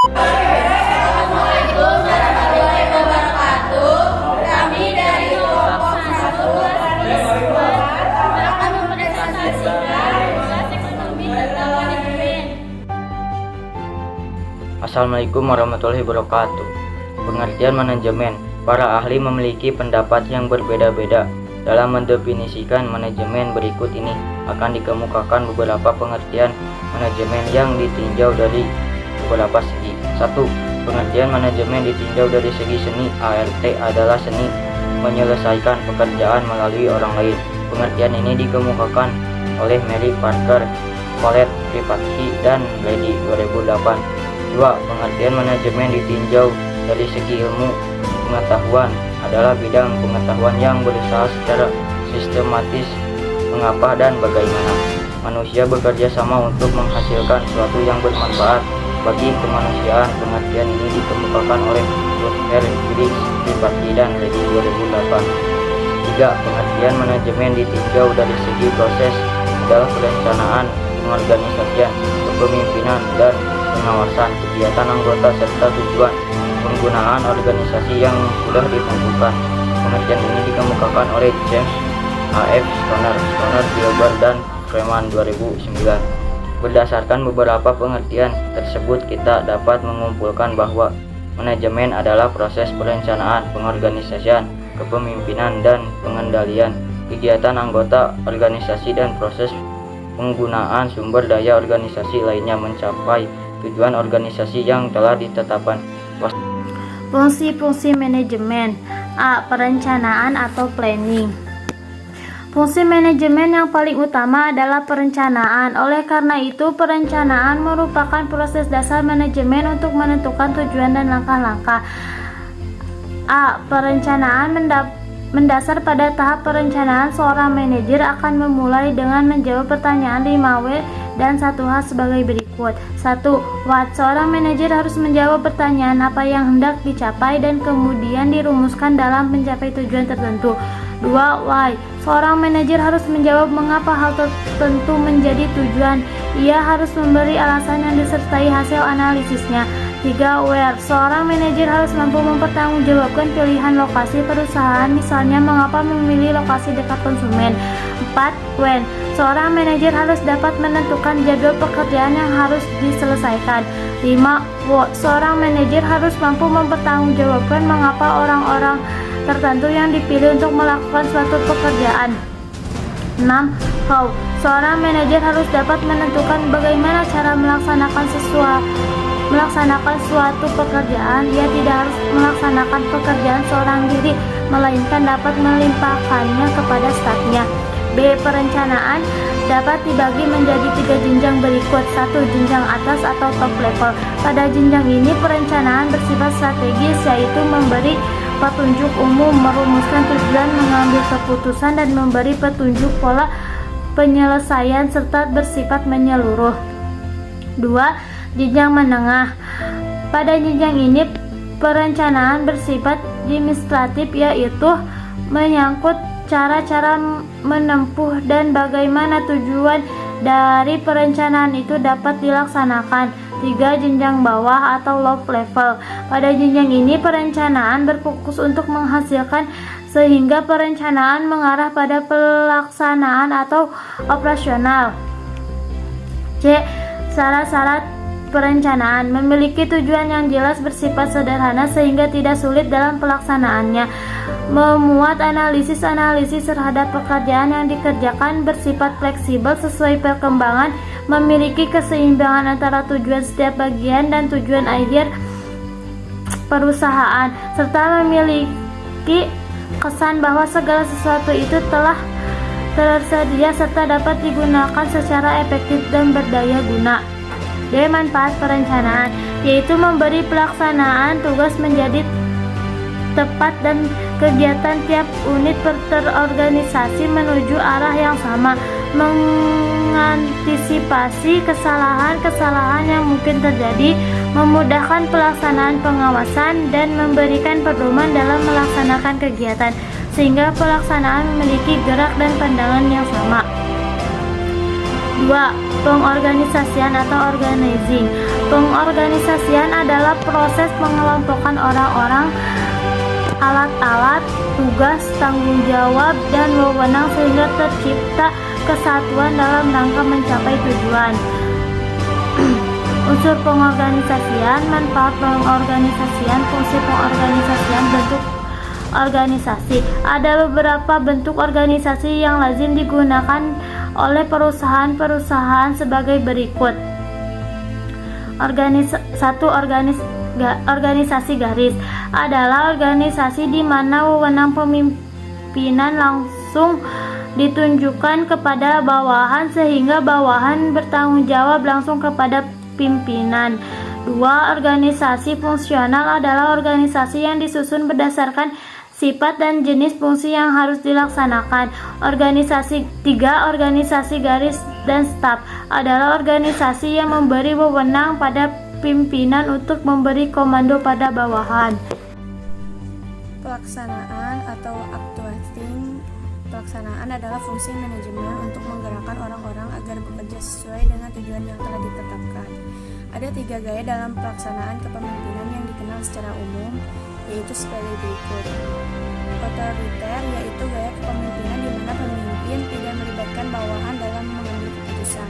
Assalamualaikum warahmatullahi wabarakatuh. Kami dari kelompok 1 akan mempresentasikan kelas ekonomi tentang manajemen. Assalamualaikum warahmatullahi wabarakatuh. Pengertian manajemen. Para ahli memiliki pendapat yang berbeda-beda. Dalam mendefinisikan manajemen berikut ini akan dikemukakan beberapa pengertian manajemen yang ditinjau dari beberapa segi. 1. Pengertian manajemen ditinjau dari segi seni. ART adalah seni menyelesaikan pekerjaan melalui orang lain. Pengertian ini dikemukakan oleh Mary Parker, Colette Privatki, dan Lady 2008. 2. Pengertian manajemen ditinjau dari segi ilmu pengetahuan adalah bidang pengetahuan yang berusaha secara sistematis mengapa dan bagaimana manusia bekerja sama untuk menghasilkan sesuatu yang bermanfaat bagi kemanusiaan. Pengertian ini dikemukakan oleh Dr. Grace Privatki dan Lady 2008. 3. Pengertian manajemen ditinjau dari segi proses adalah perencanaan, pengorganisasian, kepemimpinan, dan pengawasan kegiatan anggota serta tujuan penggunaan organisasi yang sudah ditentukan. Pengertian ini dikemukakan oleh James A.F. Stoner, Gilbert, dan Freeman 2009. Berdasarkan beberapa pengertian tersebut, kita dapat mengumpulkan bahwa manajemen adalah proses perencanaan, pengorganisasian, kepemimpinan, dan pengendalian kegiatan anggota organisasi dan proses penggunaan sumber daya organisasi lainnya mencapai tujuan organisasi yang telah ditetapkan. Fungsi-fungsi manajemen. A. Perencanaan atau planning. Fungsi manajemen yang paling utama adalah perencanaan. Oleh karena itu, perencanaan merupakan proses dasar manajemen untuk menentukan tujuan dan langkah-langkah. A. Perencanaan mendasar pada tahap perencanaan. Seorang manajer akan memulai dengan menjawab pertanyaan 5W dan 1H sebagai berikut. 1. What? Seorang manajer harus menjawab pertanyaan apa yang hendak dicapai dan kemudian dirumuskan dalam mencapai tujuan tertentu. 2. Why? Seorang manajer harus menjawab mengapa hal tertentu menjadi tujuan. Ia harus memberi alasan yang disertai hasil analisisnya. 3. Where? Seorang manajer harus mampu mempertanggungjawabkan pilihan lokasi perusahaan, misalnya mengapa memilih lokasi dekat konsumen. 4. When? Seorang manajer harus dapat menentukan jadwal pekerjaan yang harus diselesaikan. 5. What? Seorang manajer harus mampu mempertanggungjawabkan mengapa orang-orang tertentu yang dipilih untuk melakukan suatu pekerjaan. 6. How? Seorang manajer harus dapat menentukan bagaimana cara melaksanakan suatu pekerjaan. Ia tidak harus melaksanakan pekerjaan seorang diri, melainkan dapat melimpahkannya kepada stafnya. B. Perencanaan dapat dibagi menjadi 3 jenjang berikut. 1. Jenjang atas atau top level. Pada jenjang ini perencanaan bersifat strategis, yaitu memberi petunjuk umum, merumuskan tujuan, mengambil keputusan, dan memberi petunjuk pola penyelesaian serta bersifat menyeluruh. 2. Jenjang menengah. Pada jenjang ini perencanaan bersifat administratif, yaitu menyangkut cara-cara menempuh dan bagaimana tujuan dari perencanaan itu dapat dilaksanakan. 3. Jenjang bawah atau low level. Pada jenjang ini perencanaan berfokus untuk menghasilkan sehingga perencanaan mengarah pada pelaksanaan atau operasional. C. Syarat-syarat perencanaan memiliki tujuan yang jelas, bersifat sederhana sehingga tidak sulit dalam pelaksanaannya, memuat analisis terhadap pekerjaan yang dikerjakan, bersifat fleksibel sesuai perkembangan, memiliki keseimbangan antara tujuan setiap bagian dan tujuan akhir perusahaan, serta memiliki kesan bahwa segala sesuatu itu telah tersedia serta dapat digunakan secara efektif dan berdaya guna. D. Manfaat perencanaan, yaitu memberi pelaksanaan tugas menjadi tepat dan kegiatan tiap unit terorganisasi menuju arah yang sama, mengantisipasi kesalahan-kesalahan yang mungkin terjadi, memudahkan pelaksanaan pengawasan, dan memberikan pedoman dalam melaksanakan kegiatan, sehingga pelaksanaan memiliki gerak dan pandangan yang sama. 2. Pengorganisasian atau organizing. Pengorganisasian adalah proses pengelompokan orang-orang, alat-alat, tugas, tanggung jawab, dan wewenang sehingga tercipta kesatuan dalam rangka mencapai tujuan. Unsur pengorganisasian, manfaat pengorganisasian, fungsi pengorganisasian, bentuk organisasi. Ada beberapa bentuk organisasi yang lazim digunakan oleh perusahaan-perusahaan sebagai berikut. Organisasi garis adalah organisasi di mana wewenang pemimpinan langsung ditunjukkan kepada bawahan sehingga bawahan bertanggung jawab langsung kepada pimpinan. 2. Organisasi fungsional adalah organisasi yang disusun berdasarkan sifat dan jenis fungsi yang harus dilaksanakan. 3. Organisasi garis dan staf adalah organisasi yang memberi wewenang pada pimpinan untuk memberi komando pada bawahan. Pelaksanaan atau actuating. Pelaksanaan adalah fungsi manajemen untuk menggerakkan orang-orang agar bekerja sesuai dengan tujuan yang telah ditetapkan. Ada 3 gaya dalam pelaksanaan kepemimpinan yang dikenal secara umum, yaitu sebagai berikut. Otoriter, yaitu gaya kepemimpinan di mana pemimpin tidak melibatkan bawahan dalam mengambil keputusan.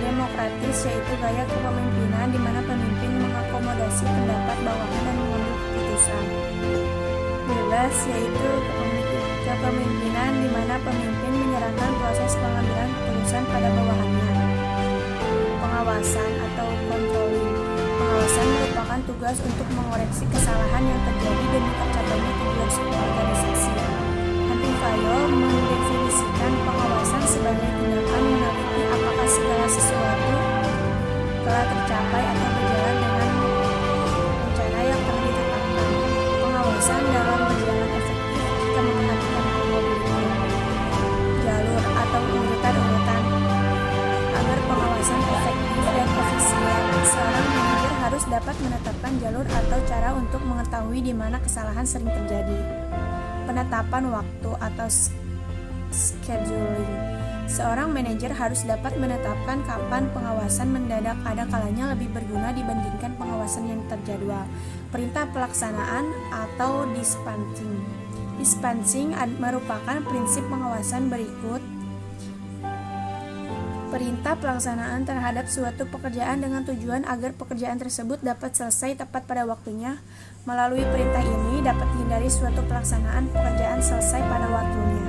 Demokratis, yaitu gaya kepemimpinan di mana pemimpin mengakomodasi pendapat bawahan dan mengambil keputusan. Bebas, yaitu kepemimpinan di mana pemimpin menyerahkan proses pengambilan keputusan pada bawahannya. Pengawasan atau controlling. Pengawasan merupakan tugas untuk mengoreksi kesalahan yang terjadi demi tercapainya tujuan sebuah organisasi. Amplifier mendefinisikan pengawasan sebagai tindakan meneliti apakah segala sesuatu telah tercapai atau berjalan dengan rencana yang telah ditetapkan. Pengawasan dalam berjalan efektif jika memperhatikan probabilitas. Jalur atau urutan-urutan. Agar pengawasan efektif dan efisien, seorang manajer harus dapat menetapkan jalur atau cara untuk mengetahui di mana kesalahan sering terjadi. Penetapan waktu atau scheduling. Seorang manajer harus dapat menetapkan kapan pengawasan mendadak, ada kalanya lebih berguna dibandingkan pengawasan yang terjadwal. Perintah pelaksanaan atau dispatching. Dispatching merupakan prinsip pengawasan berikut. Perintah pelaksanaan terhadap suatu pekerjaan dengan tujuan agar pekerjaan tersebut dapat selesai tepat pada waktunya. Melalui perintah ini dapat dihindari suatu pelaksanaan pekerjaan selesai pada waktunya.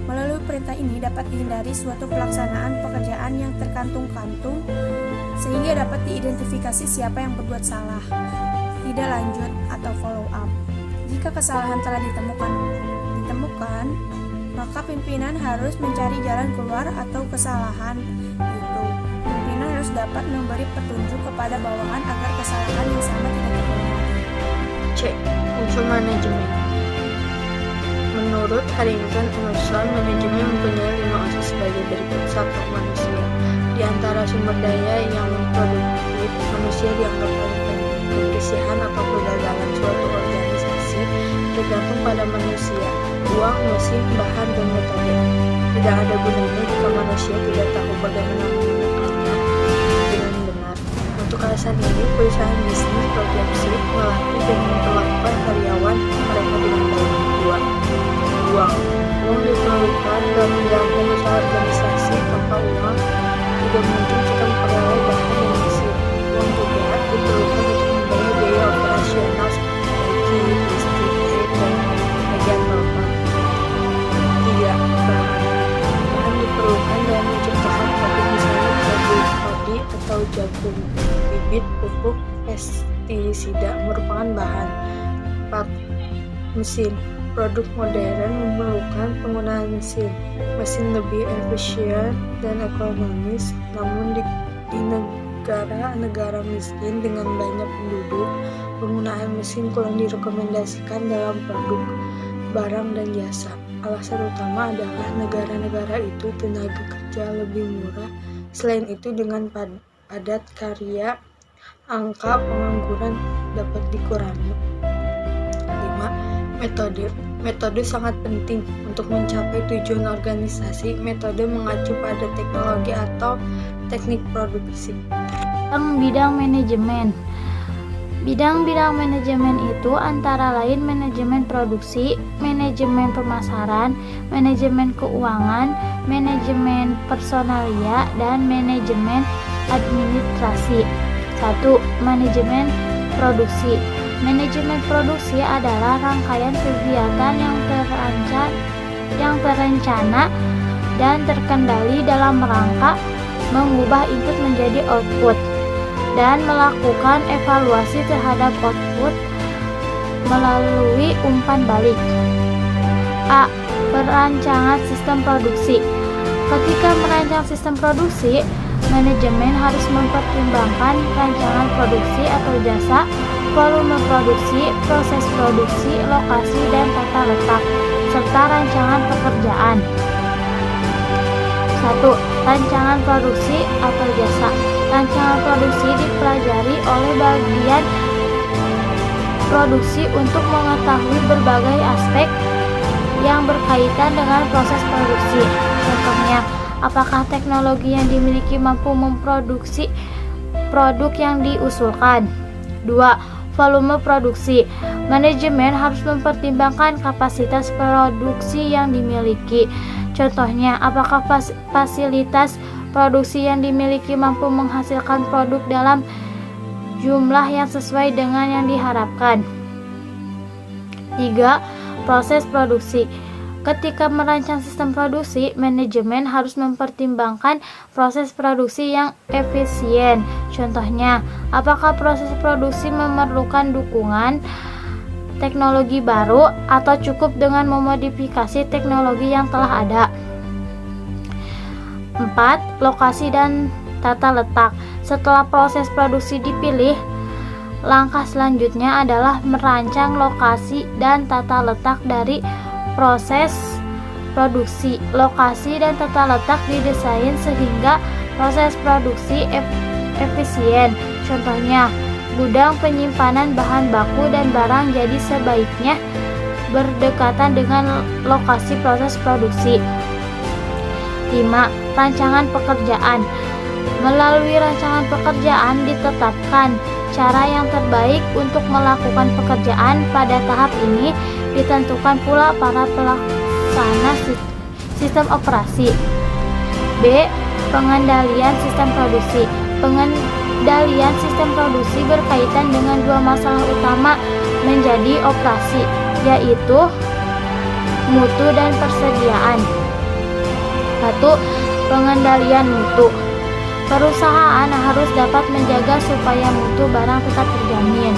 Melalui perintah ini dapat dihindari suatu pelaksanaan pekerjaan yang terkantung-kantung sehingga dapat diidentifikasi siapa yang berbuat salah. Tidak lanjut atau follow up. Jika kesalahan telah ditemukan, maka pimpinan harus mencari jalan keluar atau kesalahan itu. Pimpinan harus dapat memberi petunjuk kepada bawahan agar kesalahan yang sama tidak terulang. C. Unsur manajemen. Menurut Harrington Emerson, manajemen mempunyai 5 unsur sebagai berikut. 1. Manusia. Di antara sumber daya yang produktif, manusia dianggap paling penting. Kebersihan atau kegagalan suatu organisasi tergantung pada manusia. Uang, mesin, bahan, dan metode. Tidak ada gunanya jika manusia tidak tahu bagaimana menggunakannya dengan benar. Untuk alasan ini, perusahaan bisnis berprinsip melatih dan memperlakukan karyawan mereka dengan baik. 2. Uang. Uang diperlukan dalam menjalankan usaha organisasi. Tanpa uang, tidak mungkin kita memperoleh bahan dan mesin. Uang juga diperlukan untuk membayar biaya operasional seperti listrik, air, dan bagian bapak. 3. Bahan diperlukan dalam menciptakan produk, misalnya produk padi atau jagung, bibit, pupuk, pestisida merupakan bahan. 4. Mesin. Produk modern memerlukan penggunaan mesin. Mesin lebih efisien dan ekonomis, namun di negara-negara miskin dengan banyak penduduk, penggunaan mesin kurang direkomendasikan dalam produk, barang, dan jasa. Alasan utama adalah negara-negara itu tenaga kerja lebih murah. Selain itu, dengan padat karya, angka pengangguran dapat dikurangi. 5. Metode. Metode sangat penting untuk mencapai tujuan organisasi. Metode mengacu pada teknologi atau teknik produksi. Bidang manajemen. Bidang-bidang manajemen itu antara lain manajemen produksi, manajemen pemasaran, manajemen keuangan, manajemen personalia, dan manajemen administrasi. 1. Manajemen produksi. Manajemen produksi adalah rangkaian kegiatan yang terencana dan terkendali dalam rangka mengubah input menjadi output dan melakukan evaluasi terhadap output melalui umpan balik. A. Perancangan sistem produksi. Ketika merancang sistem produksi, manajemen harus mempertimbangkan rancangan produksi atau jasa, volume produksi, proses produksi, lokasi dan tata letak, serta rancangan pekerjaan. 1. Rancangan produksi atau jasa. Rancangan produksi dipelajari oleh bagian produksi untuk mengetahui berbagai aspek yang berkaitan dengan proses produksi. Contohnya, apakah teknologi yang dimiliki mampu memproduksi produk yang diusulkan? 2. Volume produksi. Manajemen harus mempertimbangkan kapasitas produksi yang dimiliki. Contohnya, apakah fasilitas produksi yang dimiliki mampu menghasilkan produk dalam jumlah yang sesuai dengan yang diharapkan. 3. Proses produksi. Ketika merancang sistem produksi, manajemen harus mempertimbangkan proses produksi yang efisien. Contohnya, apakah proses produksi memerlukan dukungan teknologi baru atau cukup dengan memodifikasi teknologi yang telah ada. 4. Lokasi dan tata letak. Setelah proses produksi dipilih, langkah selanjutnya adalah merancang lokasi dan tata letak dari proses produksi. Lokasi dan tata letak didesain sehingga proses produksi efisien. Contohnya, gudang penyimpanan bahan baku dan barang jadi sebaiknya berdekatan dengan lokasi proses produksi. 5. Rancangan pekerjaan. Melalui rancangan pekerjaan ditetapkan cara yang terbaik untuk melakukan pekerjaan. Pada tahap ini ditentukan pula para pelaksana sistem operasi. B. Pengendalian sistem produksi. Pengendalian sistem produksi berkaitan dengan dua masalah utama menjadi operasi, yaitu mutu dan persediaan. 1. Pengendalian mutu. Perusahaan harus dapat menjaga supaya mutu barang tetap terjamin.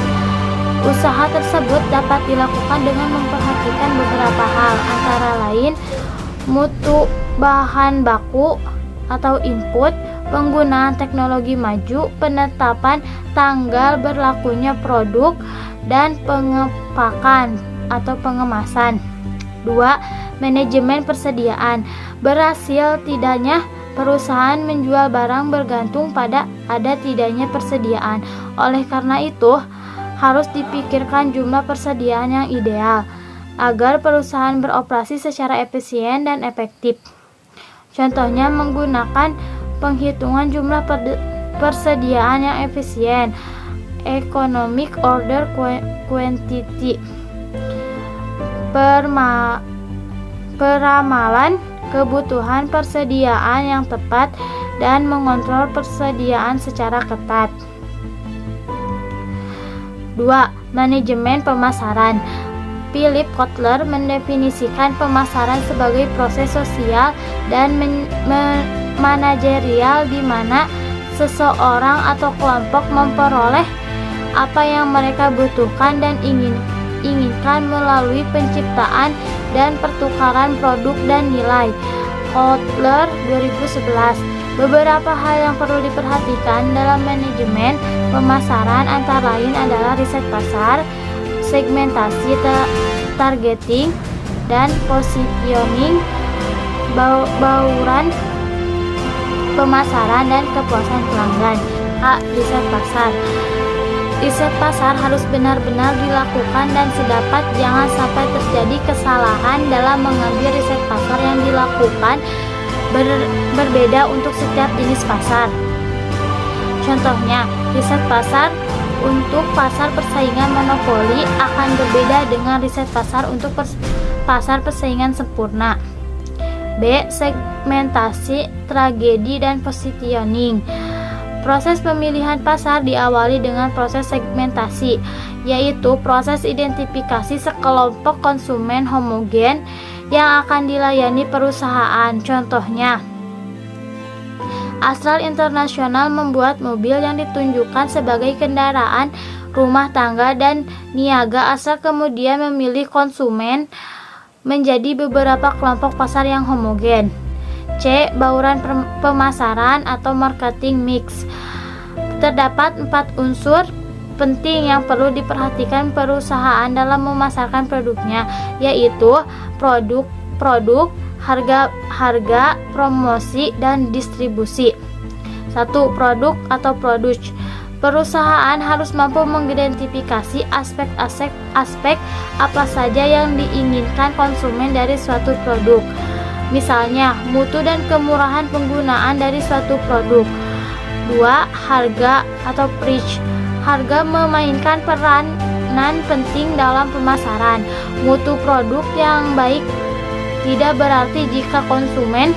Usaha tersebut dapat dilakukan dengan memperhatikan beberapa hal, antara lain mutu bahan baku atau input, penggunaan teknologi maju, penetapan tanggal berlakunya produk, dan pengepakan atau pengemasan. 2. Manajemen persediaan. Berhasil tidaknya perusahaan menjual barang bergantung pada ada tidaknya persediaan. Oleh karena itu, harus dipikirkan jumlah persediaan yang ideal agar perusahaan beroperasi secara efisien dan efektif. Contohnya menggunakan penghitungan jumlah persediaan yang efisien, economic order quantity, peramalan kebutuhan persediaan yang tepat, dan mengontrol persediaan secara ketat. 2. Manajemen pemasaran. Philip Kotler mendefinisikan pemasaran sebagai proses sosial dan manajerial di mana seseorang atau kelompok memperoleh apa yang mereka butuhkan dan inginkan melalui penciptaan dan pertukaran produk dan nilai. Kotler 2011. Beberapa hal yang perlu diperhatikan dalam manajemen pemasaran antara lain adalah riset pasar, segmentasi targeting, dan positioning, bauran pemasaran, dan kepuasan pelanggan. A. Riset pasar. Riset pasar harus benar-benar dilakukan dan sedapat jangan sampai terjadi kesalahan dalam mengambil riset pasar yang dilakukan berbeda untuk setiap jenis pasar. Contohnya, riset pasar untuk pasar persaingan monopoli akan berbeda dengan riset pasar untuk pasar persaingan sempurna. B. Segmentasi, tragedi, dan positioning. Proses pemilihan pasar diawali dengan proses segmentasi, yaitu proses identifikasi sekelompok konsumen homogen yang akan dilayani perusahaan. Contohnya, Astral International membuat mobil yang ditunjukkan sebagai kendaraan rumah tangga dan niaga. Astral kemudian memilih konsumen menjadi beberapa kelompok pasar yang homogen. C. Bauran pemasaran atau marketing mix. Terdapat 4 unsur penting yang perlu diperhatikan perusahaan dalam memasarkan produknya, yaitu produk, harga, promosi, dan distribusi. 1. Produk atau produce. Perusahaan harus mampu mengidentifikasi aspek apa saja yang diinginkan konsumen dari suatu produk. Misalnya, mutu dan kemurahan penggunaan dari suatu produk. 2. Harga atau price. Harga memainkan peranan penting dalam pemasaran. Mutu produk yang baik tidak berarti jika konsumen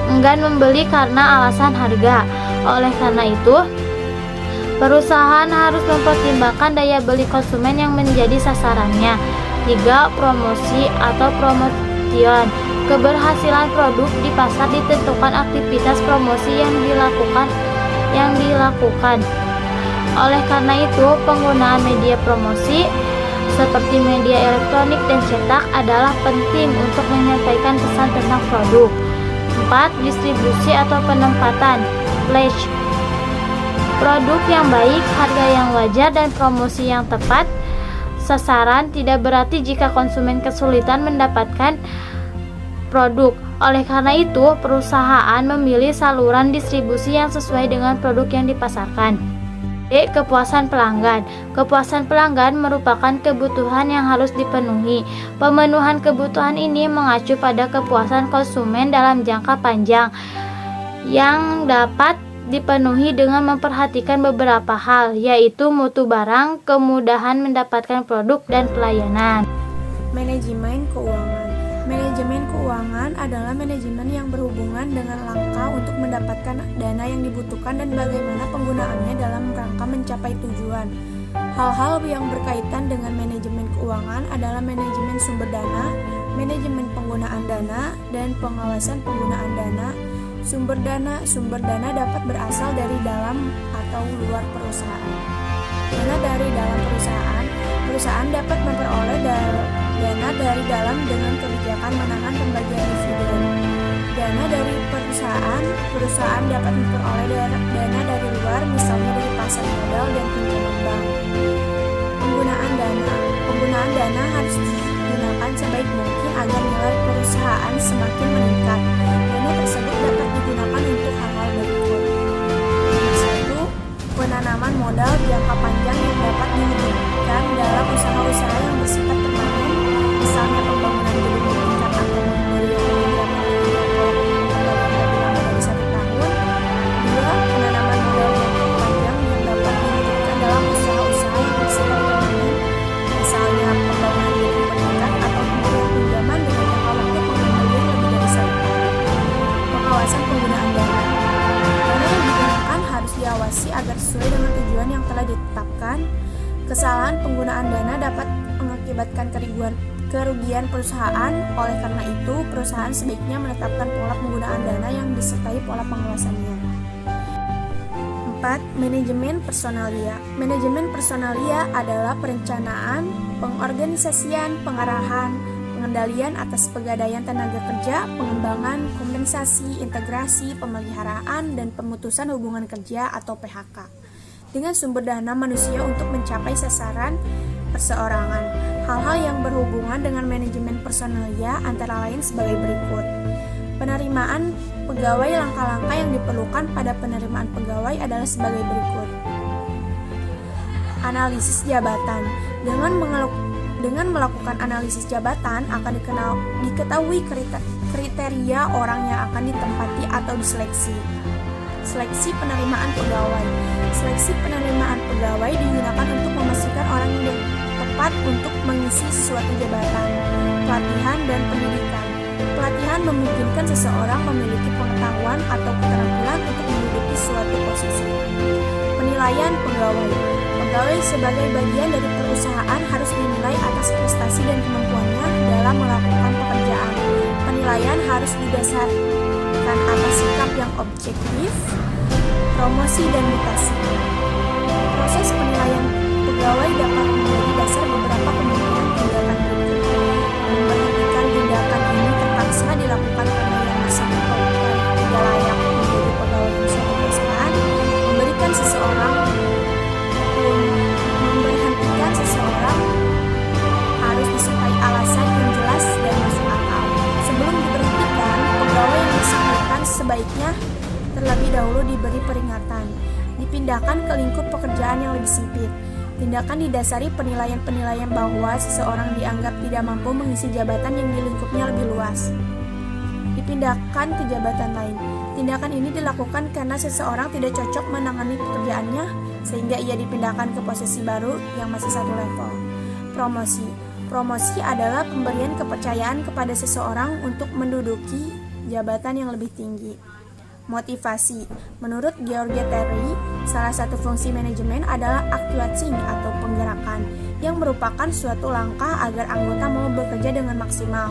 enggan membeli karena alasan harga. Oleh karena itu, perusahaan harus mempertimbangkan daya beli konsumen yang menjadi sasarannya. 3. Promosi atau promotion. Keberhasilan produk di pasar ditentukan aktivitas promosi yang dilakukan. Oleh karena itu, penggunaan media promosi seperti media elektronik dan cetak adalah penting untuk menyampaikan pesan tentang produk. 4. Distribusi atau penempatan, place. Produk yang baik, harga yang wajar, dan promosi yang tepat sasaran tidak berarti jika konsumen kesulitan mendapatkan produk. Oleh karena itu, perusahaan memilih saluran distribusi yang sesuai dengan produk yang dipasarkan. D. Kepuasan pelanggan. Kepuasan pelanggan merupakan kebutuhan yang harus dipenuhi. Pemenuhan kebutuhan ini mengacu pada kepuasan konsumen dalam jangka panjang yang dapat dipenuhi dengan memperhatikan beberapa hal, yaitu mutu barang, kemudahan mendapatkan produk, dan pelayanan. Manajemen keuangan. Manajemen keuangan adalah manajemen yang berhubungan dengan langkah untuk mendapatkan dana yang dibutuhkan dan bagaimana penggunaannya dalam rangka mencapai tujuan. Hal-hal yang berkaitan dengan manajemen keuangan adalah manajemen sumber dana, manajemen penggunaan dana, dan pengawasan penggunaan dana. Sumber dana dapat berasal dari dalam atau luar perusahaan. Dana dari dalam perusahaan dapat memperoleh dana dari dalam dengan kebijakan menahan pembagian dividen. Dana dari perusahaan dapat memperoleh dana dari luar, misalnya dari pasar modal dan pinjaman bank. Penggunaan dana harus digunakan sebaik mungkin agar nilai perusahaan semakin meningkat. Dana tersebut dapat digunakan untuk hal-hal berikut. 1. Penanaman modal jangka panjang yang dapat diwujudkan dalam usaha-usaha yang bersifat permanen, misalnya pembangunan gedung tingkat atau pemberian pinjaman dari 1 tahun. 2. Penanaman modal jangka panjang yang dapat diwujudkan dalam usaha-usaha yang bersifat permanen, misalnya pembangunan gedung tingkat atau pemberian pinjaman dengan jangka waktu pengembalian lebih dari 1 tahun. Pengawasan penggunaan dana. Dana yang digunakan harus diawasi agar sesuai dengan tujuan yang telah ditetapkan. Kesalahan penggunaan dana dapat mengakibatkan kerugian perusahaan. Oleh karena itu, perusahaan sebaiknya menetapkan pola penggunaan dana yang disertai pola pengawasannya. 4. Manajemen personalia. Manajemen personalia adalah perencanaan, pengorganisasian, pengarahan, pengendalian atas pegadaian tenaga kerja, pengembangan, kompensasi, integrasi, pemeliharaan, dan pemutusan hubungan kerja atau PHK dengan sumber dana manusia untuk mencapai sasaran perseorangan. Hal-hal yang berhubungan dengan manajemen personalia antara lain sebagai berikut. Penerimaan pegawai. Langkah-langkah yang diperlukan pada penerimaan pegawai adalah sebagai berikut. Analisis jabatan. Dengan melakukan analisis jabatan akan diketahui kriteria orang yang akan ditempati atau diseleksi. Seleksi penerimaan pegawai. Seleksi penerimaan pegawai digunakan untuk memastikan orang yang tepat untuk mengisi suatu jabatan. Pelatihan dan pendidikan. Pelatihan memungkinkan seseorang memiliki pengetahuan atau keterampilan untuk menduduki suatu posisi. Penilaian pegawai. Pegawai sebagai bagian dari perusahaan harus dinilai atas prestasi dan kemampuannya dalam melakukan pekerjaan. Penilaian harus didasarkan atas sikap yang objektif, promosi dan mutasi. Proses penilaian pegawai dapat menjadi dasar beberapa kemungkinan tindakan berikut. Memberhentikan tindakan ini terpaksa dilakukan karena yang bersangkutan tidak layak menjadi pegawai di suatu perusahaan. Memberhentikan seseorang harus disertai alasan yang jelas dan masuk akal. Sebelum diberhentikan, pegawai yang bersangkutan sebaiknya terlebih dahulu diberi peringatan, dipindahkan ke lingkup pekerjaan yang lebih sempit. Tindakan didasari penilaian-penilaian bahwa seseorang dianggap tidak mampu mengisi jabatan yang di lingkupnya lebih luas. Dipindahkan ke jabatan lain. Tindakan ini dilakukan karena seseorang tidak cocok menangani pekerjaannya, sehingga ia dipindahkan ke posisi baru yang masih satu level. Promosi. Promosi adalah pemberian kepercayaan kepada seseorang untuk menduduki jabatan yang lebih tinggi. Motivasi. Menurut George Terry, salah satu fungsi manajemen adalah actuating atau penggerakan, yang merupakan suatu langkah agar anggota mau bekerja dengan maksimal.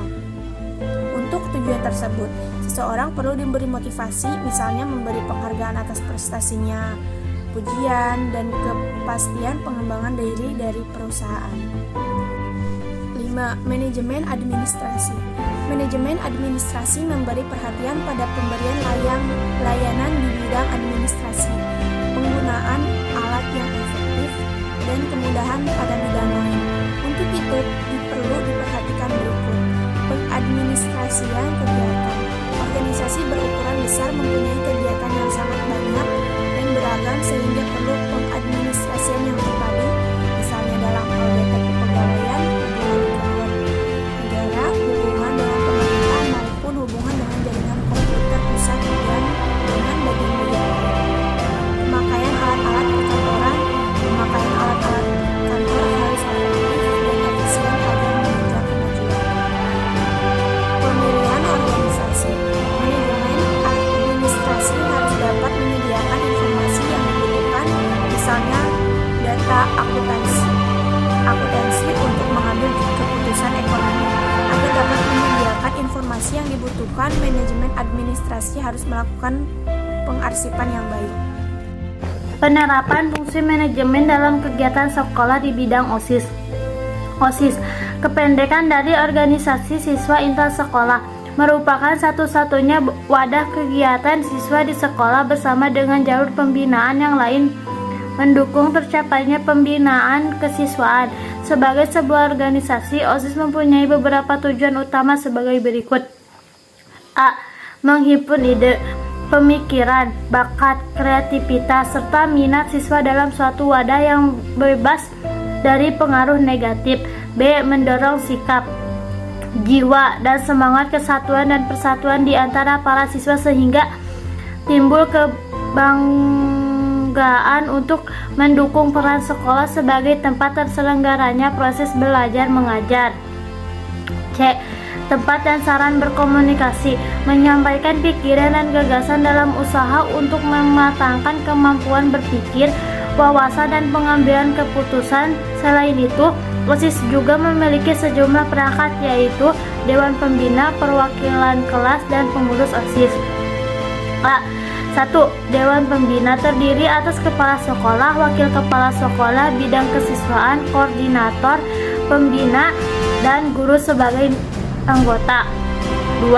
Untuk tujuan tersebut, seseorang perlu diberi motivasi, misalnya memberi penghargaan atas prestasinya, pujian, dan kepastian pengembangan diri dari perusahaan. 5. Manajemen administrasi. Manajemen administrasi memberi perhatian pada pemberian layanan di bidang administrasi, penggunaan alat yang efektif, dan kemudahan pada bidang lain. Untuk itu, perlu diperhatikan berikut. Pengadministrasian kegiatan. Organisasi berukuran besar mempunyai kegiatan yang sangat banyak dan beragam sehingga perlu pengadministrasian yang terpadu, misalnya dalam hal data kepegawaian, hubungan negara, hubungan dengan pemerintah maupun hubungan dengan jaringan komputer pusat dan dengan bagian-bagian lain. Pemakaian alat-alat perkantoran. Pemakaian alat-alat kantor harus efektif dan efisien agar menunjang kemajuan. Pemilihan organisasi. Manajemen administrasi harus dapat menyediakan informasi yang dibutuhkan, misalnya data akuntansi untuk mengambil keputusan ekonomi. Agar dapat menyediakan informasi yang dibutuhkan, manajemen administrasi harus melakukan pengarsipan yang baik. Penerapan fungsi manajemen dalam kegiatan sekolah di bidang OSIS. OSIS, kependekan dari Organisasi Siswa Intrasekolah, merupakan satu-satunya wadah kegiatan siswa di sekolah bersama dengan jalur pembinaan yang lain mendukung tercapainya pembinaan kesiswaan. Sebagai sebuah organisasi, OSIS mempunyai beberapa tujuan utama sebagai berikut. A. Menghimpun ide, pemikiran, bakat, kreativitas, serta minat siswa dalam suatu wadah yang bebas dari pengaruh negatif. B. Mendorong sikap, jiwa, dan semangat kesatuan dan persatuan di antara para siswa sehingga timbul kebanggaan untuk mendukung peran sekolah sebagai tempat terselenggaranya proses belajar mengajar. C. Tempat dan saran berkomunikasi, menyampaikan pikiran dan gagasan dalam usaha untuk mematangkan kemampuan berpikir, wawasan, dan pengambilan keputusan. Selain itu, OSIS juga memiliki sejumlah perangkat, yaitu Dewan Pembina, Perwakilan Kelas, dan Pengurus OSIS. A. 1. Dewan Pembina terdiri atas Kepala Sekolah, Wakil Kepala Sekolah, Bidang Kesiswaan, Koordinator, Pembina, dan Guru sebagai anggota. 2.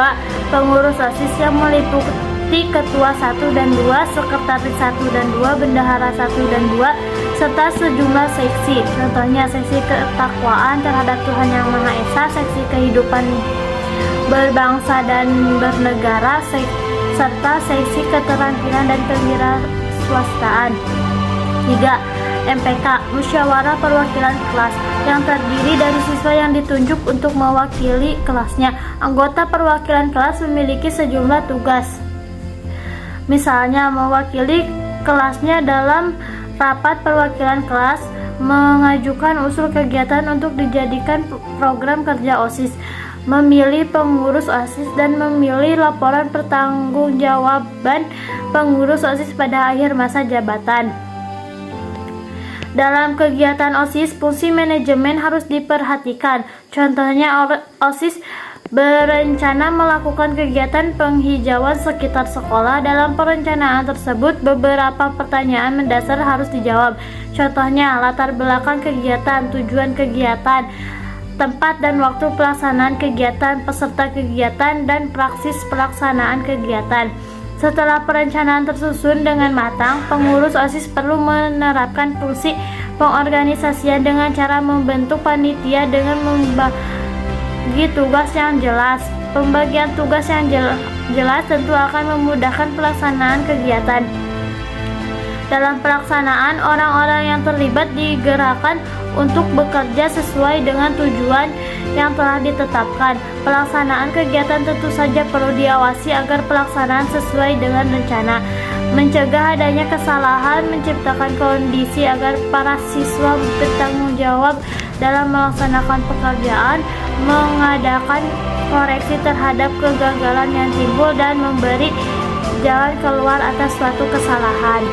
Pengurus OSIS yang meliputi Ketua 1 dan 2, Sekretaris 1 dan 2, Bendahara 1 dan 2, serta sejumlah seksi, contohnya seksi ketakwaan terhadap Tuhan Yang Maha Esa, seksi kehidupan berbangsa dan bernegara, serta seksi keterampilan dan kewirausahaan. 3. MPK, Musyawarah Perwakilan Kelas, yang terdiri dari siswa yang ditunjuk untuk mewakili kelasnya. Anggota perwakilan kelas memiliki sejumlah tugas. misalnya mewakili kelasnya dalam rapat perwakilan kelas, mengajukan usul kegiatan untuk dijadikan program kerja OSIS, memilih pengurus OSIS, dan memilih laporan pertanggungjawaban pengurus OSIS pada akhir masa jabatan. Dalam kegiatan OSIS, fungsi manajemen harus diperhatikan. Contohnya, OSIS berencana melakukan kegiatan penghijauan sekitar sekolah. Dalam perencanaan tersebut, beberapa pertanyaan mendasar harus dijawab. Contohnya, latar belakang kegiatan, tujuan kegiatan, tempat dan waktu pelaksanaan kegiatan, peserta kegiatan, dan praksis pelaksanaan kegiatan. Setelah perencanaan tersusun dengan matang, pengurus OSIS perlu menerapkan fungsi pengorganisasian dengan cara membentuk panitia dengan membagi tugas yang jelas. Pembagian tugas yang jelas tentu akan memudahkan pelaksanaan kegiatan. Dalam pelaksanaan, orang-orang yang terlibat digerakkan untuk bekerja sesuai dengan tujuan yang telah ditetapkan. Pelaksanaan kegiatan tentu saja perlu diawasi agar pelaksanaan sesuai dengan rencana. Mencegah adanya kesalahan, menciptakan kondisi agar para siswa bertanggung jawab dalam melaksanakan pekerjaan, mengadakan koreksi terhadap kegagalan yang timbul, dan memberi jalan keluar atas suatu kesalahan.